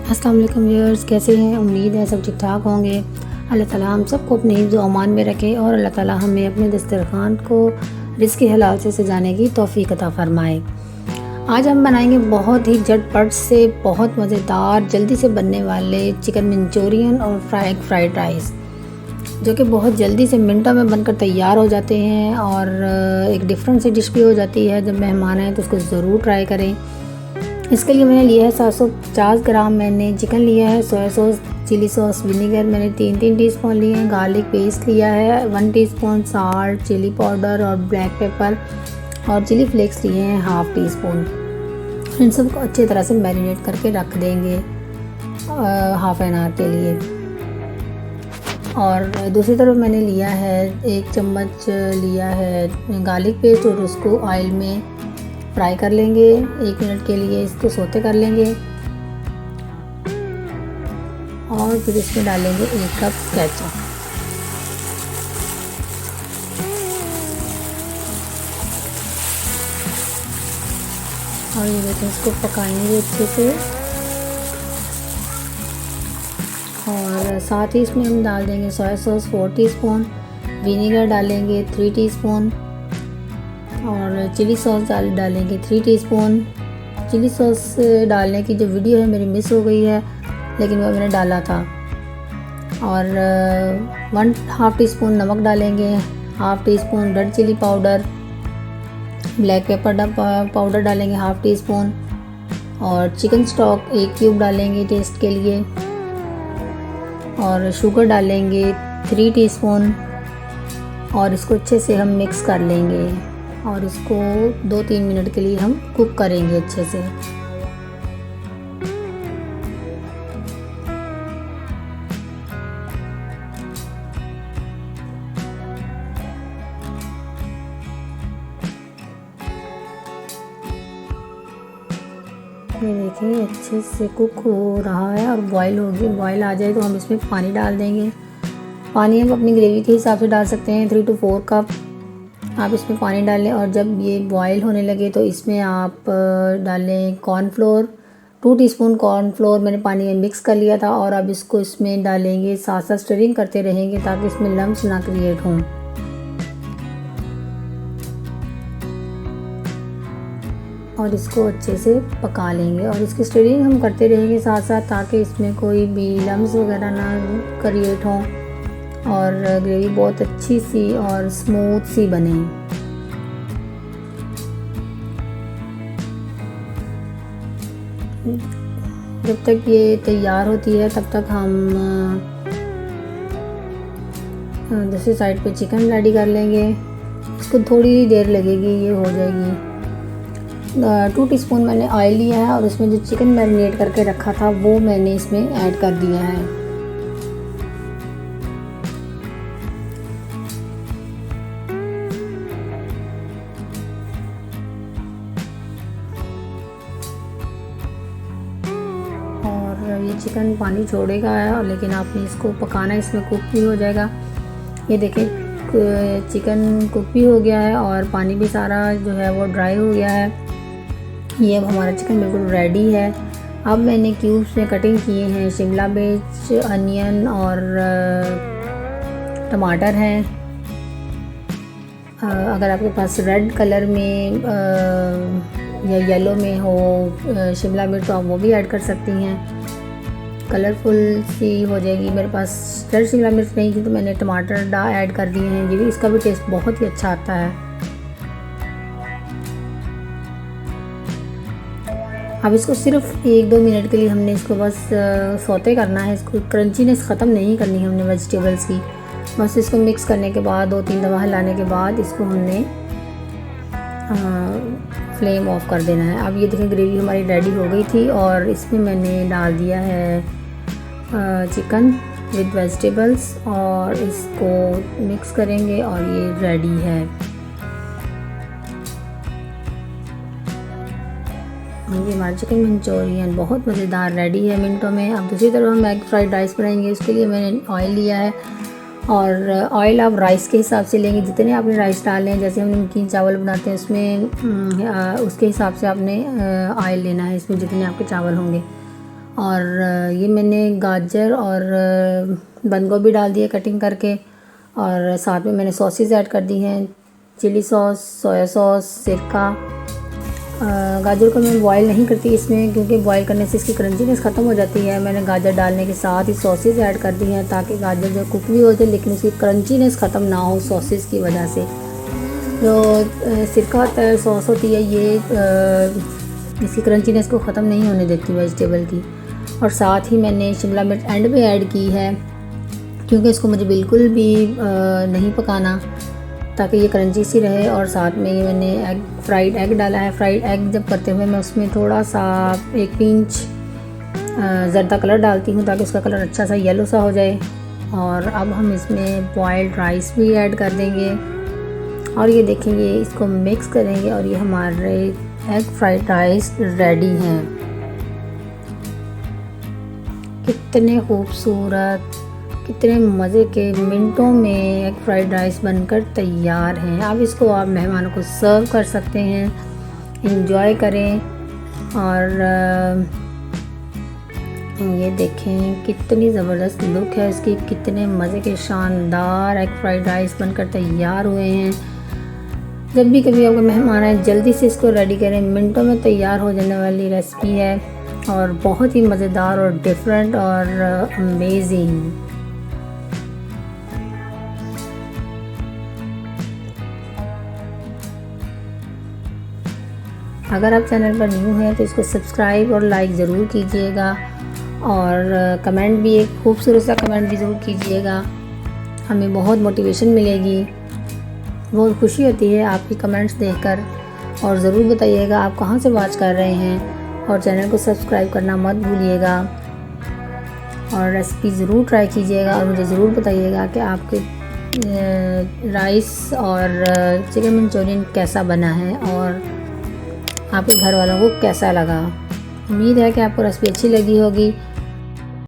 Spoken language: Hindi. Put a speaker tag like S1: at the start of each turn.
S1: अस्सलाम वालेकुम व्यूअर्स, कैसे हैं? उम्मीद है सब ठीक ठाक होंगे। अल्लाह ताला हम सबको अपने हिफ्ज़ व अमान में रखे और अल्लाह ताला हमें अपने दस्तरखान को रिज़्क़ हलाल से सजाने की तौफ़ीक अता फ़रमाए। आज हम बनाएंगे बहुत ही झटपट से बहुत मज़ेदार जल्दी से बनने वाले चिकन मंचूरियन और फ्राइड राइस, जो कि बहुत जल्दी से मिनटों में बनकर तैयार हो जाते हैं और एक डिफरेंट सी डिश भी हो जाती है। जब मेहमान आए तो उसको ज़रूर ट्राई करें। इसके लिए मैंने लिया है 750 ग्राम मैंने चिकन लिया है, soya sauce, chilli sauce, vinegar मैंने 3 टीस्पून लिए हैं, गार्लिक पेस्ट लिया है 1 टीस्पून, साल्ट, चिली पाउडर और ब्लैक पेपर और चिली फ्लेक्स लिए हैं 1/2 टीस्पून। इन सबको अच्छी तरह से मैरिनेट करके रख देंगे हाफ एन आवर के लिए। और दूसरी तरफ मैंने लिया है 1 चम्मच लिया है गार्लिक पेस्ट और उसको ऑयल में फ्राई कर लेंगे। 1 मिनट के लिए इसको सोते कर लेंगे और फिर इसमें डालेंगे 1 कप केचप। और ये देखिए, इसको पकाएंगे अच्छे से। और साथ ही इसमें हम डाल देंगे सोया सॉस 4 टीस्पून, विनीगर डालेंगे 3 टीस्पून और चिली सॉस डालेंगे 3 टीस्पून। चिली सॉस डालने की जो वीडियो है मेरी मिस हो गई है, लेकिन वो मैंने डाला था। और 1/2 टीस्पून नमक डालेंगे, 1/2 teaspoon red chilli powder, black pepper powder डालेंगे 1/2 टीस्पून और चिकन स्टॉक 1 क्यूब डालेंगे टेस्ट के लिए। और शुगर डालेंगे 3 टीस्पून और इसको अच्छे से हम मिक्स कर लेंगे और इसको 2-3 मिनट के लिए हम कुक करेंगे अच्छे से। ये देखिए अच्छे से कुक हो रहा है और बॉयल आ जाए तो हम इसमें पानी डाल देंगे। पानी हम अपनी ग्रेवी के हिसाब से डाल सकते हैं, 3 to 4 कप आप इसमें पानी डालें। और जब ये बॉयल होने लगे तो इसमें आप डालें कॉर्नफ्लोर, 2 टीस्पून कॉर्नफ्लोर मैंने पानी में मिक्स कर लिया था। और अब इसको इसमें डालेंगे, साथ साथ स्टिरिंग करते रहेंगे ताकि इसमें लम्स ना क्रिएट हों। और इसको अच्छे से पका लेंगे और इसकी स्टिरिंग हम करते रहेंगे साथ साथ, ताकि इसमें कोई भी लम्स वगैरह ना क्रिएट हों और ग्रेवी बहुत अच्छी सी और स्मूथ सी बने। जब तक ये तैयार होती है तब तक हम दूसरी साइड पे चिकन रेडी कर लेंगे। इसको थोड़ी देर लगेगी, ये हो जाएगी। 2 टीस्पून मैंने ऑयल लिया है और इसमें जो चिकन मैरिनेट करके रखा था वो मैंने इसमें ऐड कर दिया है। और ये चिकन पानी छोड़ेगा है, लेकिन आपने इसको पकाना, इसमें कुक भी हो जाएगा। ये देखें चिकन कुक भी हो गया है और पानी भी सारा जो है वो ड्राई हो गया है। ये अब हमारा चिकन बिल्कुल रेडी है। अब मैंने क्यूब्स में कटिंग किए हैं शिमला मिर्च, अनियन और टमाटर हैं। अगर आपके पास रेड कलर में या येलो में हो शिमला मिर्च तो आप वो भी ऐड कर सकती हैं, कलरफुल सी हो जाएगी। मेरे पास रेड शिमला मिर्च नहीं थी तो मैंने टमाटर ऐड कर दिए हैं। ये भी, इसका भी टेस्ट बहुत ही अच्छा आता है। अब इसको सिर्फ 1-2 मिनट के लिए हमने इसको बस सौते करना है। इसको क्रंचीनेस ख़त्म नहीं करनी है हमने वेजिटेबल्स की। बस इसको मिक्स करने के बाद 2-3 दफ़ा हिलाने के बाद इसको हमने फ्लेम ऑफ कर देना है। अब ये देखें ग्रेवी हमारी रेडी हो गई थी और इसमें मैंने डाल दिया है चिकन विद वेजिटेबल्स और इसको मिक्स करेंगे और ये रेडी है। ये हमारा चिकन मंचूरियन बहुत मज़ेदार रेडी है मिनटों में। अब दूसरी तरफ हम एग फ्राइड राइस बनाएंगे। उसके लिए मैंने ऑयल लिया है और ऑयल आप राइस के हिसाब से लेंगे, जितने आपने राइस डालने हैं। जैसे हम नमकीन चावल बनाते हैं उसमें उसके हिसाब से आपने ऑयल लेना है इसमें जितने आपके चावल होंगे। और ये मैंने गाजर और बंद गोभी डाल दिए कटिंग करके, और साथ में मैंने सॉसेस ऐड कर दी हैं, चिली सॉस, सोया सॉस, सिरका। गाजर को मैं बॉईल नहीं करती इसमें, क्योंकि बॉईल करने से इसकी क्रंचीनेस ख़त्म हो जाती है। मैंने गाजर डालने के साथ ही सॉसेस ऐड कर दी हैं ताकि गाजर जो कुक भी हो जाए लेकिन उसकी क्रंचीनेस ख़त्म ना हो सॉसेस की वजह से। जो सिरका होता है, सॉस होती है, ये इसकी क्रंचीनेस को ख़त्म नहीं होने देती वेजिटेबल की। और साथ ही मैंने शिमला मिर्च एंड में ऐड की है, क्योंकि इसको मुझे बिल्कुल भी नहीं पकाना, ताकि ये क्रंची सी रहे। और साथ में ये मैंने फ्राइड एग डाला है। फ्राइड एग जब करते हुए मैं उसमें थोड़ा सा 1 पिंच ज़र्दा कलर डालती हूँ ताकि उसका कलर अच्छा सा येलो सा हो जाए। और अब हम इसमें बॉइल्ड राइस भी ऐड कर देंगे और ये देखेंगे, इसको मिक्स करेंगे और ये हमारे एग फ्राइड राइस रेडी हैं। कितने खूबसूरत, कितने मज़े के, मिनटों में एग फ्राइड राइस बनकर तैयार हैं। अब इसको आप मेहमानों को सर्व कर सकते हैं, इंजॉय करें। और ये देखें कितनी ज़बरदस्त लुक है इसकी, कितने मज़े के शानदार एग फ्राइड राइस बनकर तैयार हुए हैं। जब भी कभी आपके मेहमान आए जल्दी से इसको रेडी करें, मिनटों में तैयार हो जाने वाली रेसिपी है और बहुत ही मज़ेदार और डिफरेंट और अमेजिंग। अगर आप चैनल पर न्यू हैं तो इसको सब्सक्राइब और लाइक ज़रूर कीजिएगा और कमेंट भी, एक खूबसूरत सा कमेंट भी ज़रूर कीजिएगा, हमें बहुत मोटिवेशन मिलेगी। बहुत खुशी होती है आपकी कमेंट्स देखकर। और ज़रूर बताइएगा आप कहाँ से वॉच कर रहे हैं और चैनल को सब्सक्राइब करना मत भूलिएगा। और रेसिपी ज़रूर ट्राई कीजिएगा और मुझे ज़रूर बताइएगा कि आपके राइस और चिकन मंचूरियन कैसा बना है और आपके घर वालों को कैसा लगा। उम्मीद है कि आपको रेसिपी अच्छी लगी होगी।